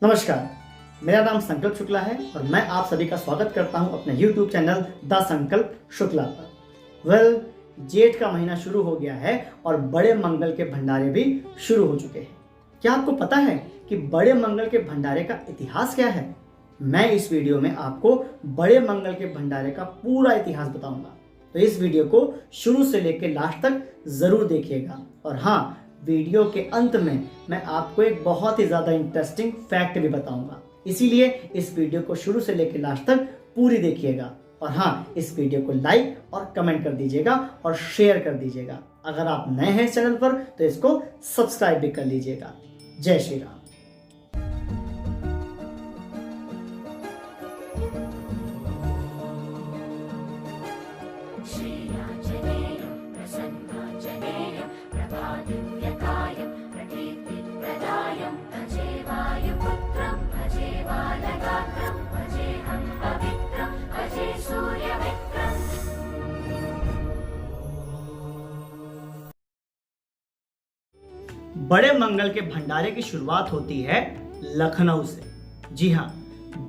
नमस्कार, मेरा नाम संकल्प शुक्ला है और मैं आप सभी का स्वागत करता हूं अपने YouTube चैनल द संकल्प शुक्ला पर। जेठ का महीना शुरू हो गया है और बड़े मंगल के भंडारे भी शुरू हो चुके हैं। क्या आपको पता है कि बड़े मंगल के भंडारे का इतिहास क्या है? मैं इस वीडियो में आपको बड़े मंगल के भंडारे का पूरा इतिहास बताऊंगा, तो इस वीडियो को शुरू से लेकर लास्ट तक जरूर देखिएगा। और हाँ, वीडियो के अंत में मैं आपको एक बहुत ही ज्यादा इंटरेस्टिंग फैक्ट भी बताऊंगा, इसीलिए इस वीडियो को शुरू से लेकर लास्ट तक पूरी देखिएगा। और हाँ, इस वीडियो को लाइक और कमेंट कर दीजिएगा और शेयर कर दीजिएगा। अगर आप नए हैं इस चैनल पर तो इसको सब्सक्राइब भी कर लीजिएगा। जय श्री राम। बड़े मंगल के भंडारे की शुरुआत होती है लखनऊ से। जी हाँ,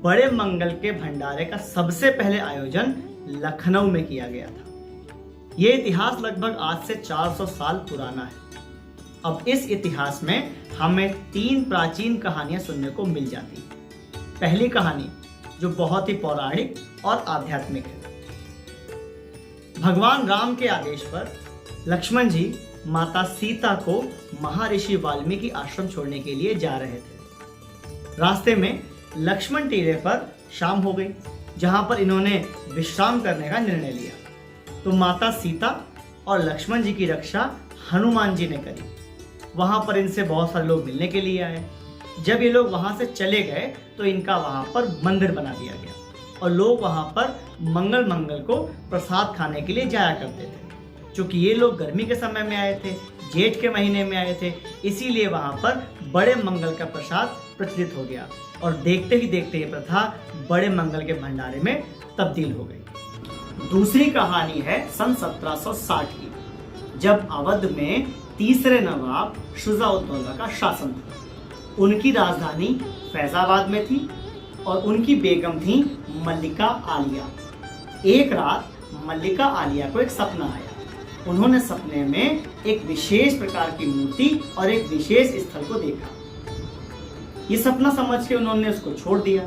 बड़े मंगल के भंडारे का सबसे पहले आयोजन लखनऊ में किया गया था। यह इतिहास लगभग आज से 400 साल पुराना है। अब इस इतिहास में हमें 3 प्राचीन कहानियां सुनने को मिल जाती हैं। पहली कहानी जो बहुत ही पौराणिक और आध्यात्मिक है। भगवान राम के आदेश पर लक्ष्मण जी माता सीता को महर्षि वाल्मीकि आश्रम छोड़ने के लिए जा रहे थे। रास्ते में लक्ष्मण टीले पर शाम हो गई, जहां पर इन्होंने विश्राम करने का निर्णय लिया। तो माता सीता और लक्ष्मण जी की रक्षा हनुमान जी ने करी। वहां पर इनसे बहुत सारे लोग मिलने के लिए आए। जब ये लोग वहां से चले गए तो इनका वहां पर मंदिर बना दिया गया और लोग वहां पर मंगल को प्रसाद खाने के लिए जाया करते थे। चूंकि ये लोग गर्मी के समय में आए थे, जेठ के महीने में आए थे, इसीलिए वहां पर बड़े मंगल का प्रसाद प्रचलित हो गया और देखते ही देखते ये प्रथा बड़े मंगल के भंडारे में तब्दील हो गई। दूसरी कहानी है सन 1760 की, जब अवध में तीसरे नवाब शुजा-उद-दौला का शासन था। उनकी राजधानी फैजाबाद में थी और उनकी बेगम थी मल्लिका आलिया। एक रात मल्लिका आलिया को एक सपना आया। उन्होंने सपने में एक विशेष प्रकार की मूर्ति और एक विशेष स्थल को देखा। ये सपना समझ के उन्होंने उसको छोड़ दिया,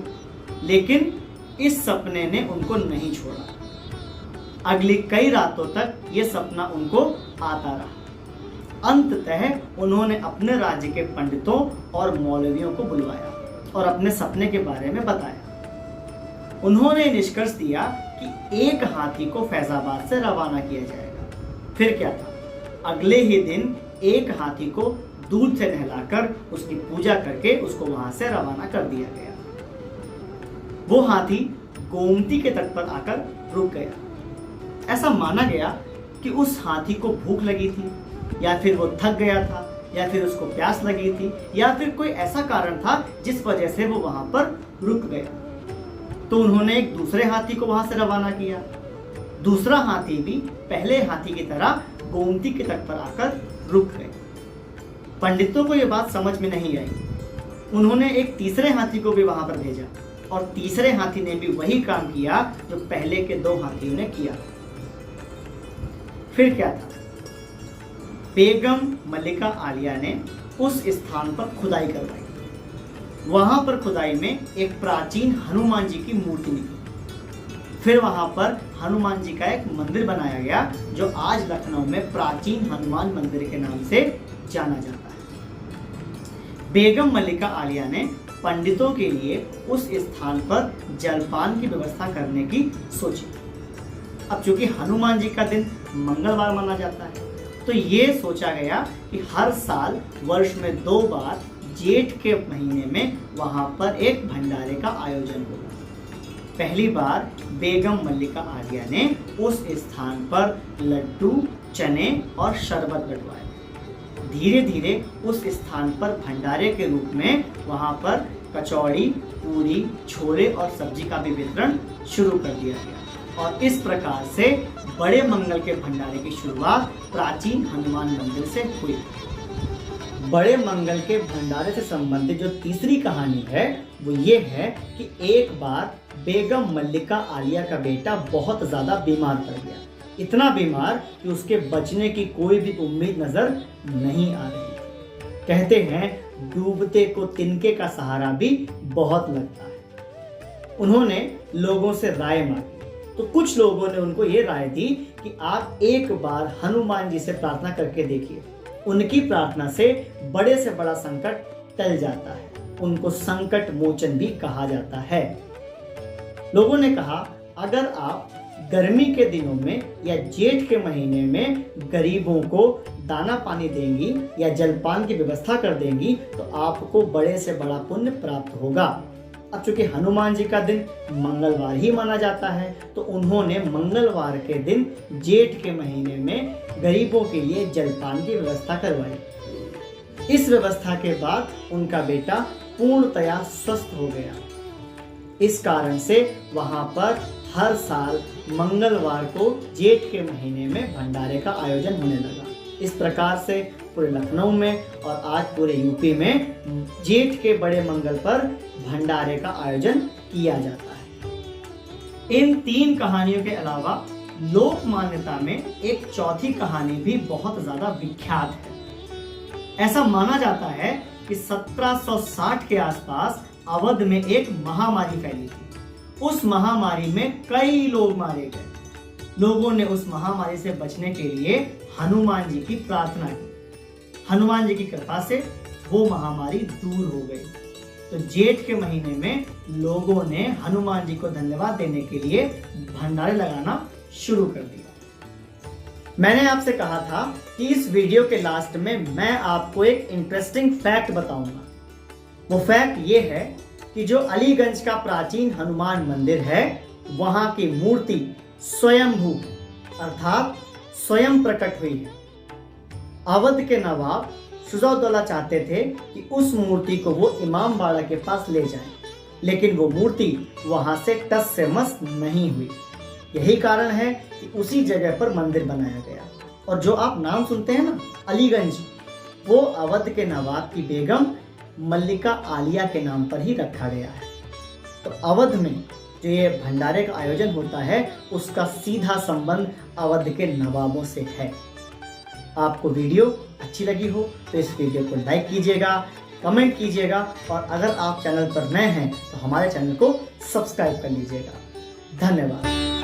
लेकिन इस सपने ने उनको नहीं छोड़ा। अगली कई रातों तक ये सपना उनको आता रहा। अंततः उन्होंने अपने राज्य के पंडितों और मौलवियों को बुलवाया और अपने सपने के बारे में बताया। उन्होंने निष्कर्ष दिया कि एक हाथी को फैजाबाद से रवाना किया जाएगा। फिर क्या था, अगले ही दिन एक हाथी को दूध से नहलाकर उसकी पूजा करके उसको वहां से रवाना कर दिया गया। वो हाथी गोमती के तट पर आकर रुक गया। ऐसा माना गया कि उस हाथी को भूख लगी थी, या फिर वो थक गया था, या फिर उसको प्यास लगी थी, या फिर कोई ऐसा कारण था जिस वजह से वो वहां पर रुक गया। तो उन्होंने एक दूसरे हाथी को वहां से रवाना किया। दूसरा हाथी भी पहले हाथी की तरह गोमती के तट पर आकर रुक गए। पंडितों को यह बात समझ में नहीं आई। उन्होंने एक तीसरे हाथी को भी वहां पर भेजा और तीसरे हाथी ने भी वही काम किया जो पहले के 2 हाथियों ने किया। फिर क्या था, बेगम मल्लिका आलिया ने उस स्थान पर खुदाई करवाई। वहां पर खुदाई में एक प्राचीन हनुमान जी की मूर्ति निकली। फिर वहां पर हनुमान जी का एक मंदिर बनाया गया, जो आज लखनऊ में प्राचीन हनुमान मंदिर के नाम से जाना जाता है। बेगम मल्लिका आलिया ने पंडितों के लिए उस स्थान पर जलपान की व्यवस्था करने की सोची। अब चूंकि हनुमान जी का दिन मंगलवार माना जाता है, तो ये सोचा गया कि हर साल वर्ष में 2 बार जेठ के महीने में वहां पर एक भंडारे का आयोजन होगा। पहली बार बेगम मल्लिका आलिया ने उस स्थान पर लड्डू, चने और शरबत बंटवाए। धीरे धीरे उस स्थान पर भंडारे के रूप में वहां पर कचौड़ी, पूरी, छोले और सब्जी का भी वितरण शुरू कर दिया गया और इस प्रकार से बड़े मंगल के भंडारे की शुरुआत प्राचीन हनुमान मंदिर से हुई। बड़े मंगल के भंडारे से संबंधित जो तीसरी कहानी है वो ये है कि एक बार बेगम मल्लिका आलिया का बेटा बहुत ज्यादा बीमार पड़ गया। इतना बीमार कि उसके बचने की कोई भी उम्मीद नजर नहीं आ रही थी। कहते हैं डूबते को तिनके का सहारा भी बहुत लगता है। उन्होंने लोगों से राय मांगी तो कुछ लोगों ने उनको ये राय दी कि आप एक बार हनुमान जी से प्रार्थना करके देखिए, उनकी प्रार्थना से बड़ा संकट टल जाता है। उनको संकट मोचन भी कहा जाता है। लोगों ने कहा अगर आप गर्मी के दिनों में या जेठ के महीने में गरीबों को दाना पानी देंगी या जलपान की व्यवस्था कर देंगी तो आपको बड़े से बड़ा पुण्य प्राप्त होगा। अब चूंकि हनुमान जी का दिन मंगलवार ही माना जाता है तो उन्होंने मंगलवार के दिन जेठ के महीने में गरीबों के लिए जलपान की व्यवस्था करवाई। इस व्यवस्था के बाद उनका बेटा पूर्णतया स्वस्थ हो गया। इस कारण से वहां पर हर साल मंगलवार को जेठ के महीने में भंडारे का आयोजन होने लगा। इस प्रकार से पूरे लखनऊ में और आज पूरे यूपी में जेठ के बड़े मंगल पर भंडारे का आयोजन किया जाता है। इन 3 कहानियों के अलावा लोक मान्यता में एक चौथी कहानी भी बहुत ज्यादा विख्यात है। ऐसा माना जाता है कि 1760 के आसपास अवध में एक महामारी फैली थी। उस महामारी में कई लोग मारे गए। लोगों ने उस महामारी से बचने के लिए हनुमान जी की प्रार्थना की। हनुमान जी की कृपा से वो महामारी दूर हो गई। तो जेठ के महीने में लोगों ने हनुमान जी को धन्यवाद देने के लिए भंडारे लगाना शुरू कर दिया। मैंने आपसे कहा था कि इस वीडियो के लास्ट में मैं आपको एक इंटरेस्टिंग फैक्ट बताऊंगा। वो फैक्ट ये है कि जो अलीगंज का प्राचीन हनुमान मंदिर है वहां की मूर्ति स्वयंभू अर्थात स्वयं प्रकट हुई है। अवध के नवाब शुजाउद्दौला चाहते थे कि उस मूर्ति को वो इमाम बाड़ा के पास ले जाएं, लेकिन वो मूर्ति वहां से टस से मस नहीं हुई। यही कारण है कि उसी जगह पर मंदिर बनाया गया। और जो आप नाम सुनते हैं ना अलीगंज, वो अवध के नवाब की बेगम मल्लिका आलिया के नाम पर ही रखा गया है। तो अवध में जो ये भंडारे का आयोजन होता है उसका सीधा संबंध अवध के नवाबों से है। आपको वीडियो अच्छी लगी हो तो इस वीडियो को लाइक कीजिएगा, कमेंट कीजिएगा और अगर आप चैनल पर नए हैं तो हमारे चैनल को सब्सक्राइब कर लीजिएगा। धन्यवाद।